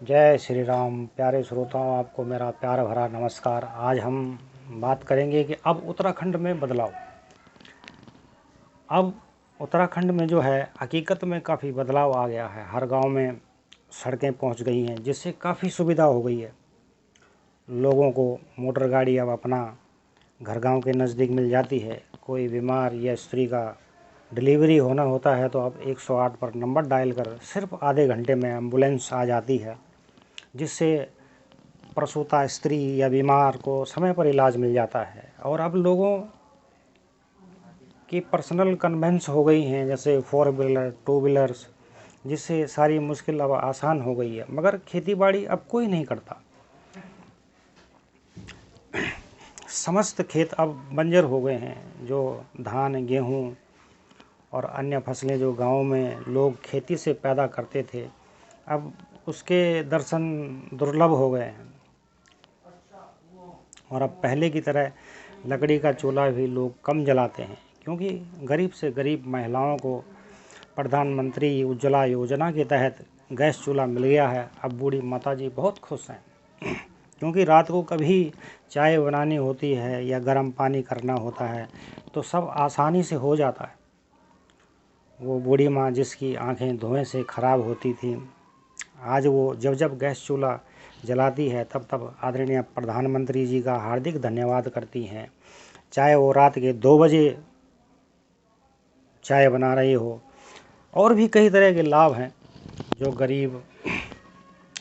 जय श्री राम। प्यारे श्रोताओं, आपको मेरा प्यार भरा नमस्कार। आज हम बात करेंगे कि अब उत्तराखंड में बदलाव। अब उत्तराखंड में जो है हकीकत में काफ़ी बदलाव आ गया है। हर गांव में सड़कें पहुंच गई हैं, जिससे काफ़ी सुविधा हो गई है। लोगों को मोटर गाड़ी अब अपना घर गांव के नज़दीक मिल जाती है। कोई बीमार या स्त्री का डिलीवरी होना होता है तो अब 108 पर नंबर डायल कर सिर्फ आधे घंटे में एम्बुलेंस आ जाती है, जिससे प्रसूता स्त्री या बीमार को समय पर इलाज मिल जाता है। और अब लोगों की पर्सनल कन्वेंस हो गई हैं, जैसे 4 व्हीलर 2 व्हीलर्स, जिससे सारी मुश्किल अब आसान हो गई है। मगर खेती बाड़ी अब कोई नहीं करता। समस्त खेत अब बंजर हो गए हैं। जो धान, गेहूँ और अन्य फसलें जो गाँव में लोग खेती से पैदा करते थे, अब उसके दर्शन दुर्लभ हो गए हैं। और अब पहले की तरह लकड़ी का चूल्हा भी लोग कम जलाते हैं, क्योंकि गरीब से गरीब महिलाओं को प्रधानमंत्री उज्ज्वला योजना के तहत गैस चूल्हा मिल गया है। अब बूढ़ी माताजी बहुत खुश हैं, क्योंकि रात को कभी चाय बनानी होती है या गर्म पानी करना होता है तो सब आसानी से हो जाता है। वो बूढ़ी माँ जिसकी आंखें धुएं से ख़राब होती थी, आज वो जब जब गैस चूल्हा जलाती है तब तब आदरणीय प्रधानमंत्री जी का हार्दिक धन्यवाद करती हैं। चाहे वो रात के 2 बजे चाय बना रही हो। और भी कई तरह के लाभ हैं जो गरीब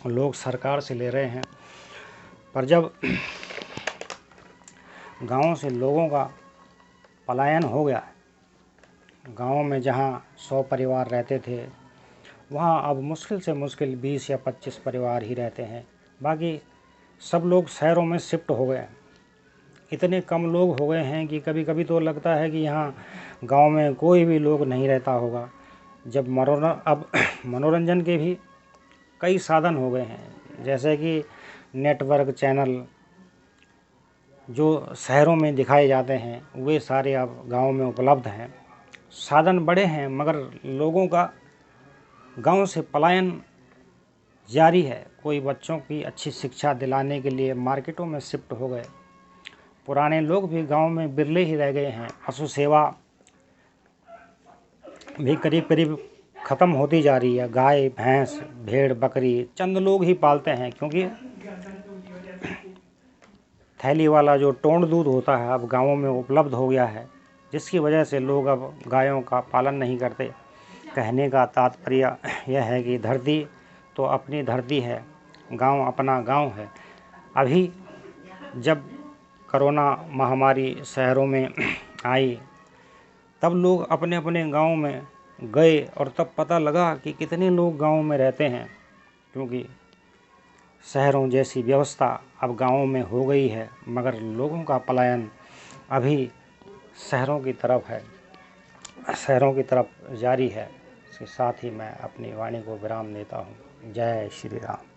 लोग सरकार से ले रहे हैं। पर जब गाँव से लोगों का पलायन हो गया, गाँव में जहाँ 100 परिवार रहते थे, वहाँ अब मुश्किल से मुश्किल 20 या 25 परिवार ही रहते हैं। बाकी सब लोग शहरों में शिफ्ट हो गए हैं। इतने कम लोग हो गए हैं कि कभी कभी तो लगता है कि यहाँ गांव में कोई भी लोग नहीं रहता होगा। जब अब मनोरंजन के भी कई साधन हो गए हैं, जैसे कि नेटवर्क चैनल जो शहरों में दिखाए जाते हैं, वे सारे अब गांव में उपलब्ध हैं। साधन बड़े हैं, मगर लोगों का गांव से पलायन जारी है। कोई बच्चों की अच्छी शिक्षा दिलाने के लिए मार्केटों में शिफ्ट हो गए। पुराने लोग भी गांव में बिरले ही रह गए हैं। पशु सेवा भी करीब करीब ख़त्म होती जा रही है। गाय, भैंस, भेड़, बकरी चंद लोग ही पालते हैं, क्योंकि थैली वाला जो टोंड दूध होता है अब गांवों में उपलब्ध हो गया है, जिसकी वजह से लोग अब गायों का पालन नहीं करते। कहने का तात्पर्य यह है कि धरती तो अपनी धरती है, गांव अपना गांव है। अभी जब कोरोना महामारी शहरों में आई, तब लोग अपने अपने गांव में गए और तब पता लगा कि कितने लोग गांव में रहते हैं, क्योंकि शहरों जैसी व्यवस्था अब गांवों में हो गई है। मगर लोगों का पलायन अभी शहरों की तरफ है, शहरों की तरफ जारी है। इसके साथ ही मैं अपनी वाणी को विराम देता हूँ। जय श्री राम।